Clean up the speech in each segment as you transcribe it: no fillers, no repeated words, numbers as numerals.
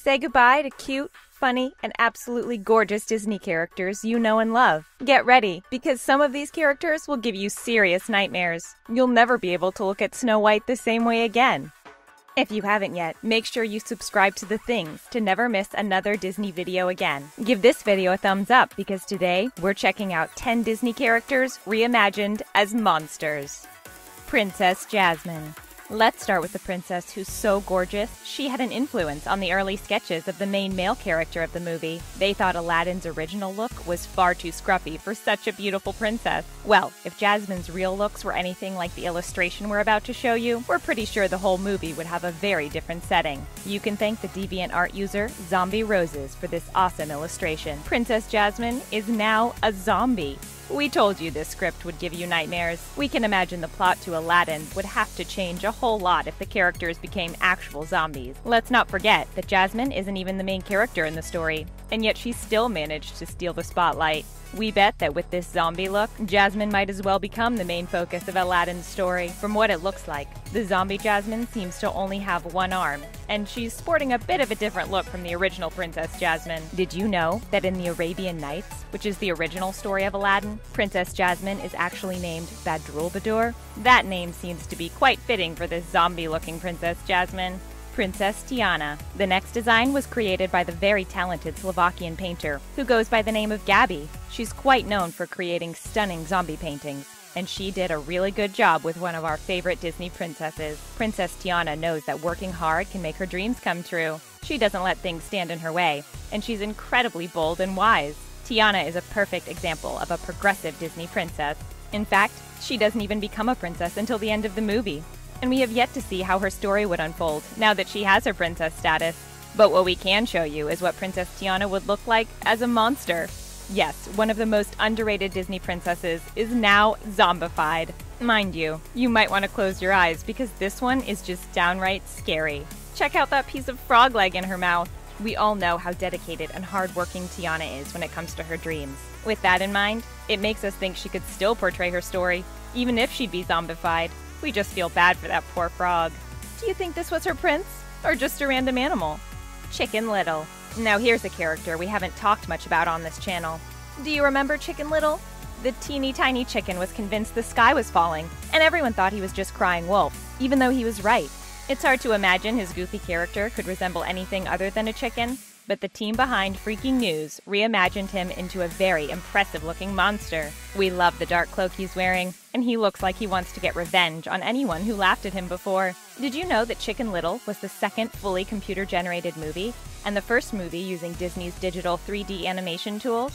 Say goodbye to cute, funny, and absolutely gorgeous Disney characters you know and love. Get ready, because some of these characters will give you serious nightmares. You'll never be able to look at Snow White the same way again. If you haven't yet, make sure you subscribe to The Things to never miss another Disney video again. Give this video a thumbs up because today we're checking out 10 Disney characters reimagined as monsters. Princess Jasmine. Let's start with the princess who's so gorgeous, she had an influence on the early sketches of the main male character of the movie. They thought Aladdin's original look was far too scruffy for such a beautiful princess. Well, if Jasmine's real looks were anything like the illustration we're about to show you, we're pretty sure the whole movie would have a very different setting. You can thank the DeviantArt user Zombie Roses for this awesome illustration. Princess Jasmine is now a zombie. We told you this script would give you nightmares. We can imagine the plot to Aladdin would have to change a whole lot if the characters became actual zombies. Let's not forget that Jasmine isn't even the main character in the story, and yet she still managed to steal the spotlight. We bet that with this zombie look, Jasmine might as well become the main focus of Aladdin's story. From what it looks like, the zombie Jasmine seems to only have one arm, and she's sporting a bit of a different look from the original Princess Jasmine. Did you know that in the Arabian Nights, which is the original story of Aladdin, Princess Jasmine is actually named Badroulbadour? That name seems to be quite fitting for this zombie-looking Princess Jasmine. Princess Tiana. The next design was created by the very talented Slovakian painter, who goes by the name of Gabi. She's quite known for creating stunning zombie paintings, and she did a really good job with one of our favorite Disney princesses. Princess Tiana knows that working hard can make her dreams come true. She doesn't let things stand in her way, and she's incredibly bold and wise. Tiana is a perfect example of a progressive Disney princess. In fact, she doesn't even become a princess until the end of the movie. And we have yet to see how her story would unfold now that she has her princess status. But what we can show you is what Princess Tiana would look like as a monster. Yes, one of the most underrated Disney princesses is now zombified. Mind you, you might want to close your eyes because this one is just downright scary. Check out that piece of frog leg in her mouth. We all know how dedicated and hardworking Tiana is when it comes to her dreams. With that in mind, it makes us think she could still portray her story, even if she'd be zombified. We just feel bad for that poor frog. Do you think this was her prince? Or just a random animal? Chicken Little. Now here's a character we haven't talked much about on this channel. Do you remember Chicken Little? The teeny tiny chicken was convinced the sky was falling, and everyone thought he was just crying wolf, even though he was right. It's hard to imagine his goofy character could resemble anything other than a chicken, but the team behind Freaking News reimagined him into a very impressive-looking monster. We love the dark cloak he's wearing, and he looks like he wants to get revenge on anyone who laughed at him before. Did you know that Chicken Little was the second fully computer-generated movie, and the first movie using Disney's digital 3D animation tools?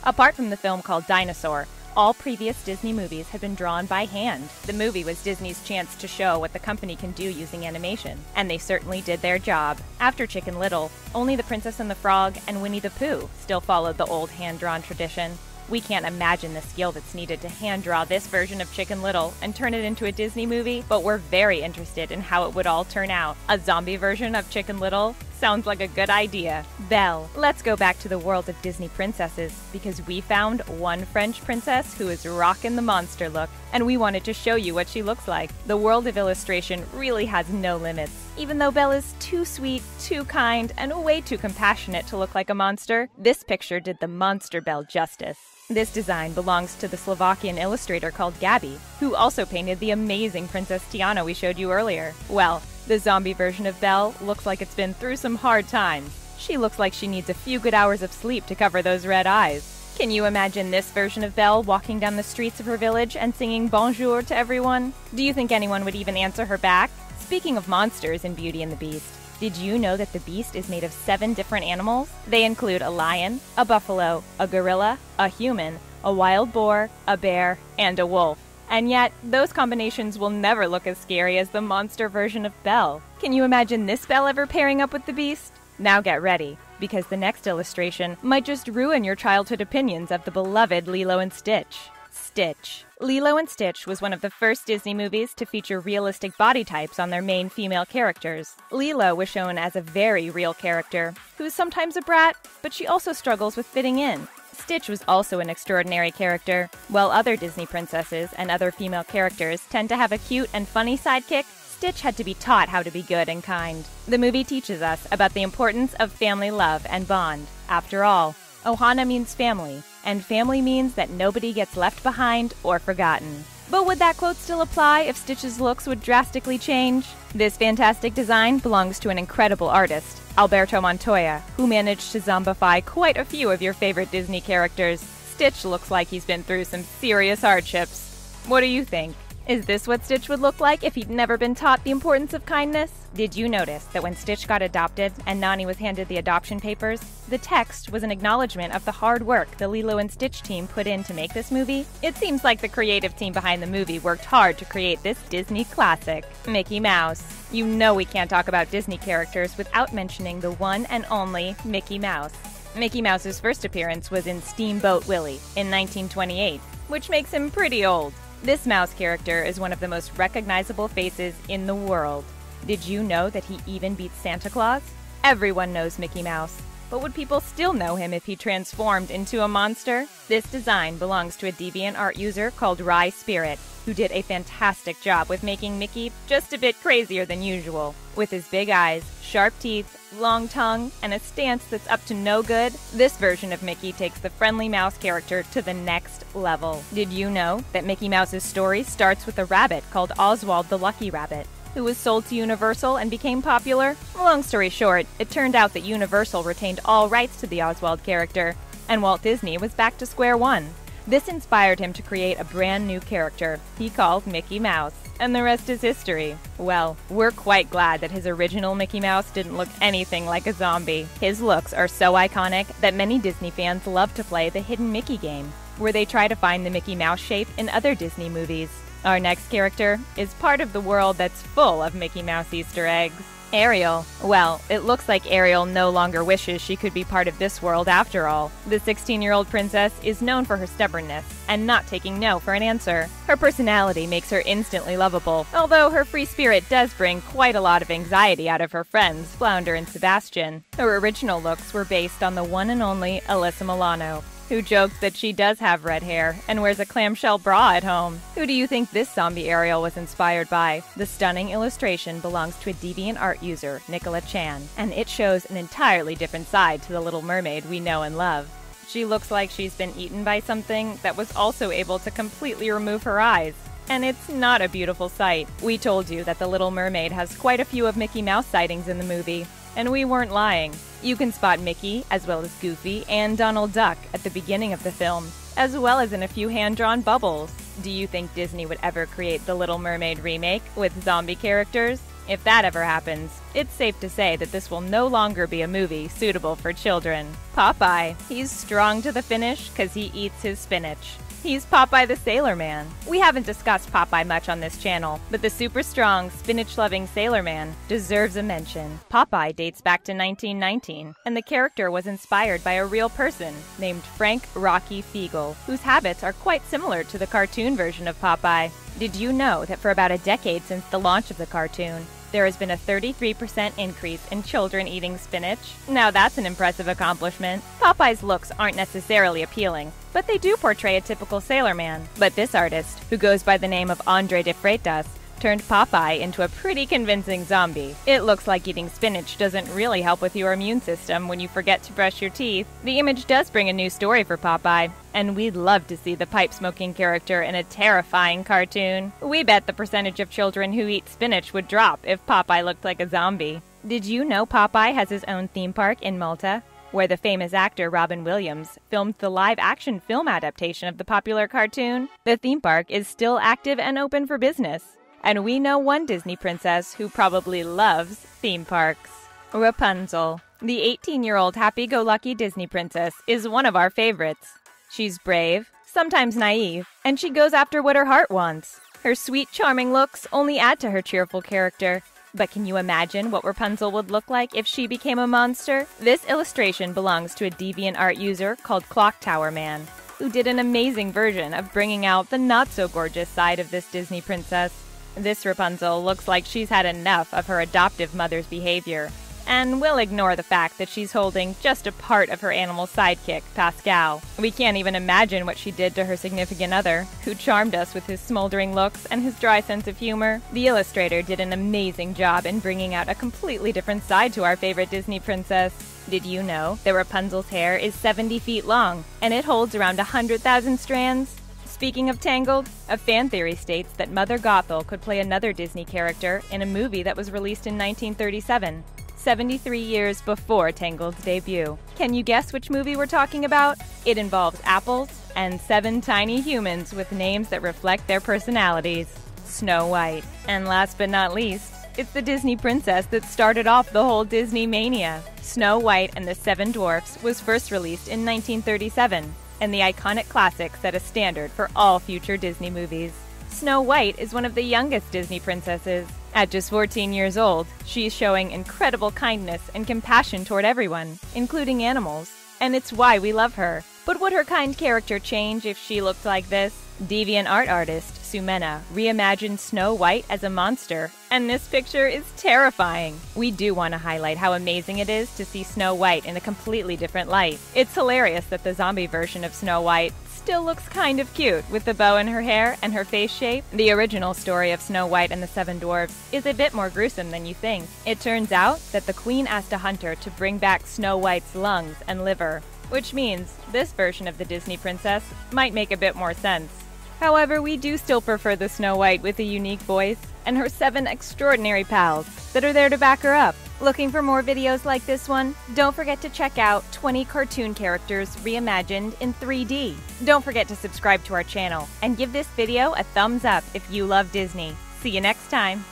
Apart from the film called Dinosaur, all previous Disney movies had been drawn by hand. The movie was Disney's chance to show what the company can do using animation, and they certainly did their job. After Chicken Little, only The Princess and the Frog and Winnie the Pooh still followed the old hand-drawn tradition. We can't imagine the skill that's needed to hand-draw this version of Chicken Little and turn it into a Disney movie, but we're very interested in how it would all turn out. A zombie version of Chicken Little? Sounds like a good idea. Belle. Let's go back to the world of Disney princesses, because we found one French princess who is rockin' the monster look, and we wanted to show you what she looks like. The world of illustration really has no limits. Even though Belle is too sweet, too kind, and way too compassionate to look like a monster, this picture did the monster Belle justice. This design belongs to the Slovakian illustrator called Gabi, who also painted the amazing Princess Tiana we showed you earlier. Well, the zombie version of Belle looks like it's been through some hard times. She looks like she needs a few good hours of sleep to cover those red eyes. Can you imagine this version of Belle walking down the streets of her village and singing bonjour to everyone? Do you think anyone would even answer her back? Speaking of monsters in Beauty and the Beast, did you know that the Beast is made of 7 different animals? They include a lion, a buffalo, a gorilla, a human, a wild boar, a bear, and a wolf. And yet, those combinations will never look as scary as the monster version of Belle. Can you imagine this Belle ever pairing up with the Beast? Now get ready, because the next illustration might just ruin your childhood opinions of the beloved Lilo and Stitch. Stitch. Lilo and Stitch was one of the first Disney movies to feature realistic body types on their main female characters. Lilo was shown as a very real character, who's sometimes a brat, but she also struggles with fitting in. Stitch was also an extraordinary character. While other Disney princesses and other female characters tend to have a cute and funny sidekick, Stitch had to be taught how to be good and kind. The movie teaches us about the importance of family love and bond. After all, Ohana means family, and family means that nobody gets left behind or forgotten. But would that quote still apply if Stitch's looks would drastically change? This fantastic design belongs to an incredible artist, Alberto Montoya, who managed to zombify quite a few of your favorite Disney characters. Stitch looks like he's been through some serious hardships. What do you think? Is this what Stitch would look like if he'd never been taught the importance of kindness? Did you notice that when Stitch got adopted and Nani was handed the adoption papers, the text was an acknowledgement of the hard work the Lilo and Stitch team put in to make this movie? It seems like the creative team behind the movie worked hard to create this Disney classic, Mickey Mouse. You know we can't talk about Disney characters without mentioning the one and only Mickey Mouse. Mickey Mouse's first appearance was in Steamboat Willie in 1928, which makes him pretty old. This mouse character is one of the most recognizable faces in the world. Did you know that he even beats Santa Claus? Everyone knows Mickey Mouse, but would people still know him if he transformed into a monster? This design belongs to a DeviantArt user called Rye Spirit, who did a fantastic job with making Mickey just a bit crazier than usual. With his big eyes, sharp teeth, long tongue, and a stance that's up to no good, this version of Mickey takes the friendly mouse character to the next level. Did you know that Mickey Mouse's story starts with a rabbit called Oswald the Lucky Rabbit, who was sold to Universal and became popular? Long story short, it turned out that Universal retained all rights to the Oswald character, and Walt Disney was back to square one. This inspired him to create a brand new character he called Mickey Mouse, and the rest is history. Well, we're quite glad that his original Mickey Mouse didn't look anything like a zombie. His looks are so iconic that many Disney fans love to play the Hidden Mickey game, where they try to find the Mickey Mouse shape in other Disney movies. Our next character is part of the world that's full of Mickey Mouse Easter eggs. Ariel. Well, it looks like Ariel no longer wishes she could be part of this world after all. The 16-year-old princess is known for her stubbornness and not taking no for an answer. Her personality makes her instantly lovable, although her free spirit does bring quite a lot of anxiety out of her friends, Flounder and Sebastian. Her original looks were based on the one and only Alyssa Milano, who jokes that she does have red hair and wears a clamshell bra at home. Who do you think this zombie Ariel was inspired by? The stunning illustration belongs to a DeviantArt user, Nicola Chan, and it shows an entirely different side to the Little Mermaid we know and love. She looks like she's been eaten by something that was also able to completely remove her eyes. And it's not a beautiful sight. We told you that the Little Mermaid has quite a few of Mickey Mouse sightings in the movie, and we weren't lying. You can spot Mickey, as well as Goofy and Donald Duck at the beginning of the film, as well as in a few hand-drawn bubbles. Do you think Disney would ever create the Little Mermaid remake with zombie characters? If that ever happens, it's safe to say that this will no longer be a movie suitable for children. Popeye. He's strong to the finish because he eats his spinach. He's Popeye the Sailor Man. We haven't discussed Popeye much on this channel, but the super strong, spinach-loving Sailor Man deserves a mention. Popeye dates back to 1919, and the character was inspired by a real person named Frank Rocky Fiegel, whose habits are quite similar to the cartoon version of Popeye. Did you know that for about a decade since the launch of the cartoon, there has been a 33% increase in children eating spinach? Now that's an impressive accomplishment. Popeye's looks aren't necessarily appealing, but they do portray a typical sailor man. But this artist, who goes by the name of Andre de Freitas, turned Popeye into a pretty convincing zombie. It looks like eating spinach doesn't really help with your immune system when you forget to brush your teeth. The image does bring a new story for Popeye, and we'd love to see the pipe-smoking character in a terrifying cartoon. We bet the percentage of children who eat spinach would drop if Popeye looked like a zombie. Did you know Popeye has his own theme park in Malta, where the famous actor Robin Williams filmed the live-action film adaptation of the popular cartoon? The theme park is still active and open for business. And we know one Disney princess who probably loves theme parks. Rapunzel. The 18-year-old happy-go-lucky Disney princess is one of our favorites. She's brave, sometimes naive, and she goes after what her heart wants. Her sweet, charming looks only add to her cheerful character. But can you imagine what Rapunzel would look like if she became a monster? This illustration belongs to a DeviantArt user called Clock Tower Man, who did an amazing version of bringing out the not-so-gorgeous side of this Disney princess. This Rapunzel looks like she's had enough of her adoptive mother's behavior, And we'll ignore the fact that she's holding just a part of her animal sidekick, Pascal. We can't even imagine what she did to her significant other, who charmed us with his smoldering looks and his dry sense of humor. The illustrator did an amazing job in bringing out a completely different side to our favorite Disney princess. Did you know that Rapunzel's hair is 70 feet long, and it holds around 100,000 strands? Speaking of Tangled, a fan theory states that Mother Gothel could play another Disney character in a movie that was released in 1937. 73 years before Tangled's debut. Can you guess which movie we're talking about? It involves apples and 7 tiny humans with names that reflect their personalities. Snow White. And last but not least, it's the Disney princess that started off the whole Disney mania. Snow White and the 7 Dwarfs was first released in 1937, and the iconic classic set a standard for all future Disney movies. Snow White is one of the youngest Disney princesses. At just 14 years old, she's showing incredible kindness and compassion toward everyone, including animals. And it's why we love her. But would her kind character change if she looked like this? Deviant art artist Sumena reimagined Snow White as a monster, and this picture is terrifying. We do want to highlight how amazing it is to see Snow White in a completely different light. It's hilarious that the zombie version of Snow White still looks kind of cute with the bow in her hair and her face shape. The original story of Snow White and the 7 Dwarfs is a bit more gruesome than you think. It turns out that the queen asked a hunter to bring back Snow White's lungs and liver, which means this version of the Disney princess might make a bit more sense. However, we do still prefer the Snow White with a unique voice and her 7 extraordinary pals that are there to back her up. Looking for more videos like this one? Don't forget to check out 20 cartoon characters reimagined in 3D. Don't forget to subscribe to our channel and give this video a thumbs up if you love Disney. See you next time!